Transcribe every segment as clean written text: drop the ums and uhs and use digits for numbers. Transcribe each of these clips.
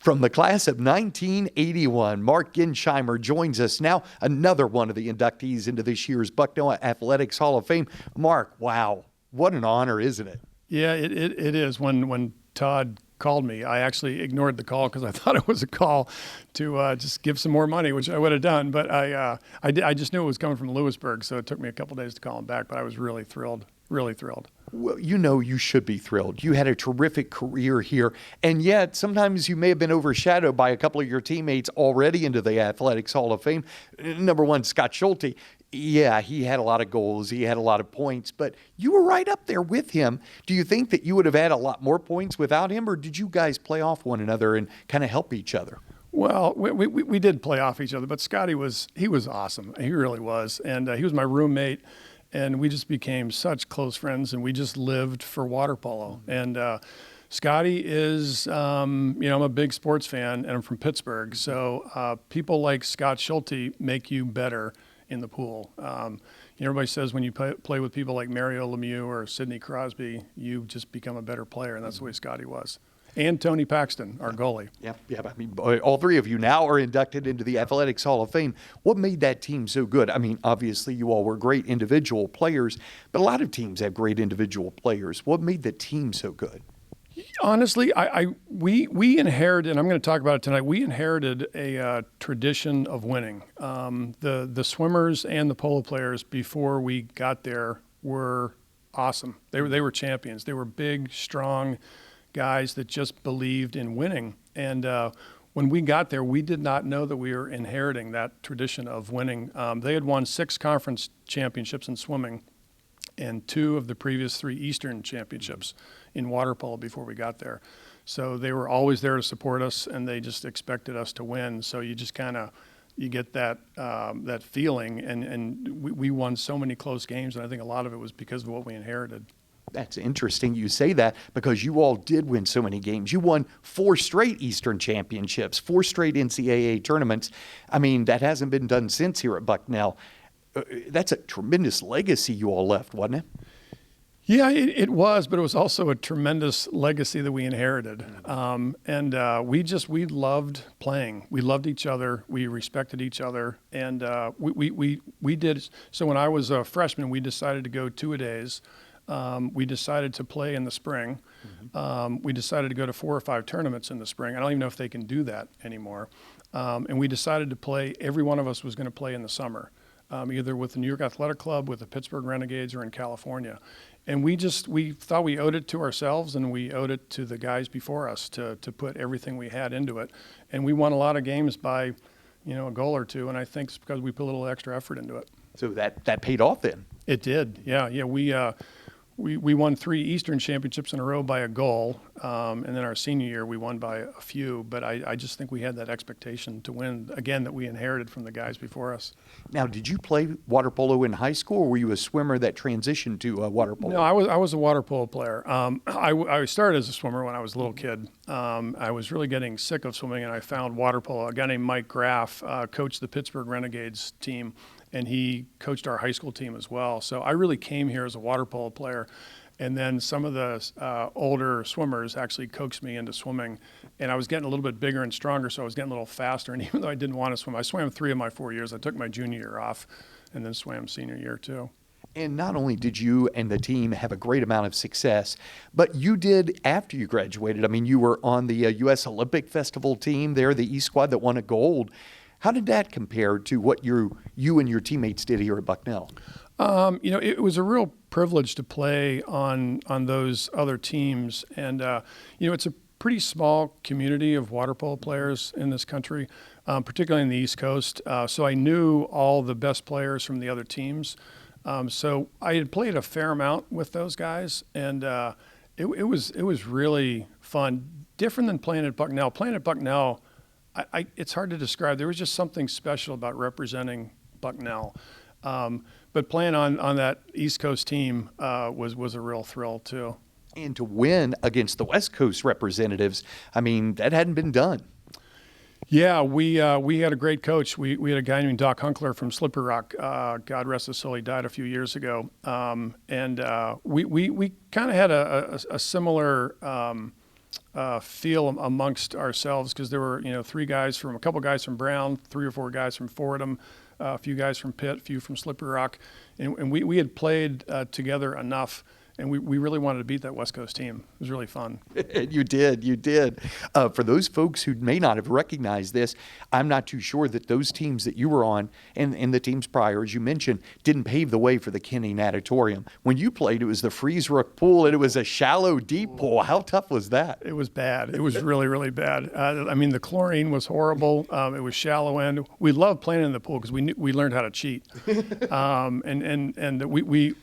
From the class of 1981, Mark Gensheimer joins us now, another one of the inductees into this year's Bucknell Athletics Hall of Fame. Mark, wow, what an honor, isn't it? Yeah, it is. When Todd called me, I actually ignored the call because I thought it was a call to just give some more money, which I would have done. But I just knew it was coming from Lewisburg, so it took me a couple days to call him back. But I was really thrilled, really thrilled. Well, you know you should be thrilled. You had a terrific career here, and yet sometimes you may have been overshadowed by a couple of your teammates already into the Athletics Hall of Fame. Number one, Scott Schulte. Yeah, he had a lot of goals. He had a lot of points, but you were right up there with him. Do you think that you would have had a lot more points without him, or did you guys play off one another and kind of help each other? Well, we did play off each other, but Scotty was awesome. He really was, and he was my roommate. And we just became such close friends, and we just lived for water polo. And Scotty is, I'm a big sports fan, and I'm from Pittsburgh. So people like Scott Schulte make you better in the pool. Everybody says when you play with people like Mario Lemieux or Sidney Crosby, you just become a better player, and that's the way Scotty was. And Tony Paxton, our goalie. Yeah. I mean, all three of you now are inducted into the Athletics Hall of Fame. What made that team so good? I mean, obviously you all were great individual players, but a lot of teams have great individual players. What made the team so good? Honestly, we inherited, and I'm going to talk about it tonight, we inherited a tradition of winning. The swimmers and the polo players before we got there were awesome. They were champions. They were big, strong guys that just believed in winning. And when we got there, we did not know that we were inheriting that tradition of winning. They had won 6 conference championships in swimming and 2 of the previous 3 Eastern championships in water polo before we got there. So they were always there to support us, and they just expected us to win. So you just you get that that feeling, and we won so many close games, and I think a lot of it was because of what we inherited. That's interesting you say that, because you all did win so many games. You won 4 straight Eastern championships, 4 straight NCAA tournaments. I mean, that hasn't been done since here at Bucknell. That's a tremendous legacy you all left, wasn't it? Yeah, it was, but it was also a tremendous legacy that we inherited. We loved playing. We loved each other. We respected each other. And we did. So when I was a freshman, we decided to go 2-a-days. We decided to play in the spring. We decided to go to 4 or 5 tournaments in the spring. I don't even know if they can do that anymore. And we decided to play, every one of us was going to play in the summer, either with the New York Athletic Club, with the Pittsburgh Renegades, or in California. And we thought we owed it to ourselves, and we owed it to the guys before us to put everything we had into it. And we won a lot of games by, a goal or 2, and I think it's because we put a little extra effort into it. So that paid off then? It did, yeah. We won 3 Eastern championships in a row by a goal, and then our senior year we won by a few. But I just think we had that expectation to win again that we inherited from the guys before us. Now, did you play water polo in high school, or were you a swimmer that transitioned to water polo? No, I was a water polo player. I started as a swimmer when I was a little kid. I was really getting sick of swimming, and I found water polo. A guy named Mike Graff coached the Pittsburgh Renegades team, and he coached our high school team as well. So I really came here as a water polo player. And then some of the older swimmers actually coaxed me into swimming. And I was getting a little bit bigger and stronger, so I was getting a little faster. And even though I didn't want to swim, I swam 3 of my 4 years. I took my junior year off and then swam senior year too. And not only did you and the team have a great amount of success, but you did after you graduated. I mean, you were on the U.S. Olympic Festival team there, the E Squad that won a gold. How did that compare to what you and your teammates did here at Bucknell? It was a real privilege to play on those other teams. And, it's a pretty small community of water polo players in this country, particularly in the East Coast. So I knew all the best players from the other teams. So I had played a fair amount with those guys, and it was really fun. Different than playing at Bucknell. Playing at Bucknell, it's hard to describe. There was just something special about representing Bucknell. But playing on that East Coast team was a real thrill too. And to win against the West Coast representatives, I mean, that hadn't been done. Yeah, we had a great coach. We had a guy named Doc Hunkler from Slippery Rock. God rest his soul, he died a few years ago. We kind of had a similar feel amongst ourselves, because there were, a couple guys from Brown, 3 or 4 guys from Fordham, a few guys from Pitt, a few from Slippery Rock, and we had played together enough. And we really wanted to beat that West Coast team. It was really fun. You did. For those folks who may not have recognized this, I'm not too sure that those teams that you were on and the teams prior, as you mentioned, didn't pave the way for the Kenny Natatorium. When you played, it was the Freeze Rook pool, and it was a shallow, deep pool. How tough was that? It was bad. It was really, really bad. The chlorine was horrible. It was shallow end. We loved playing in the pool because we learned how to cheat.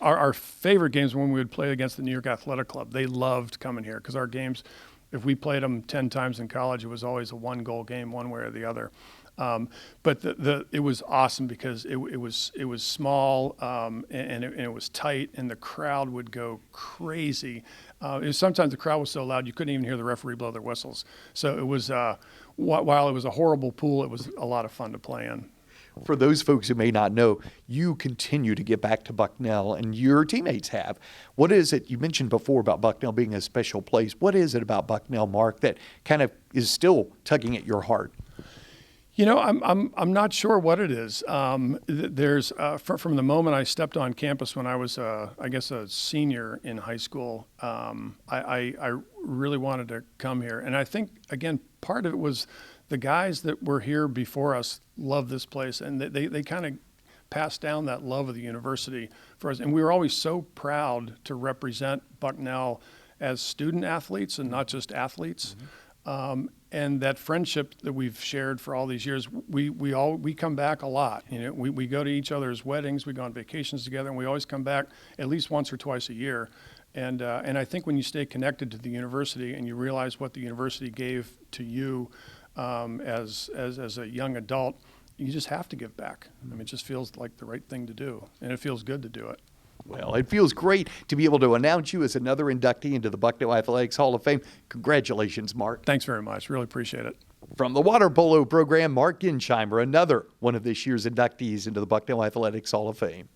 Our favorite games when we would play against the New York Athletic Club. They loved coming here because our games, if we played them 10 times in college, it was always a 1-goal game one way or the other. But it was awesome because it was small and it was tight, and the crowd would go crazy. Sometimes the crowd was so loud you couldn't even hear the referee blow their whistles. So it was while it was a horrible pool, it was a lot of fun to play in. For those folks who may not know, you continue to get back to Bucknell, and your teammates have. What is it you mentioned before about Bucknell being a special place? What is it about Bucknell, Mark, that kind of is still tugging at your heart? I'm not sure what it is. There's from the moment I stepped on campus when I was, a senior in high school, I really wanted to come here, and I think again part of it was the guys that were here before us loved this place, and they kind of passed down that love of the university for us. And we were always so proud to represent Bucknell as student athletes and not just athletes. Mm-hmm. And that friendship that we've shared for all these years, we come back a lot. We go to each other's weddings, we go on vacations together, and we always come back at least once or twice a year. And I think when you stay connected to the university and you realize what the university gave to you as a young adult, you just have to give back. It just feels like the right thing to do, and it feels good to do it. Well, it feels great to be able to announce you as another inductee into the Bucknell Athletics Hall of Fame. Congratulations, Mark. Thanks very much. Really appreciate it. From the water polo program, Mark Gensheimer, another one of this year's inductees into the Bucknell Athletics Hall of Fame.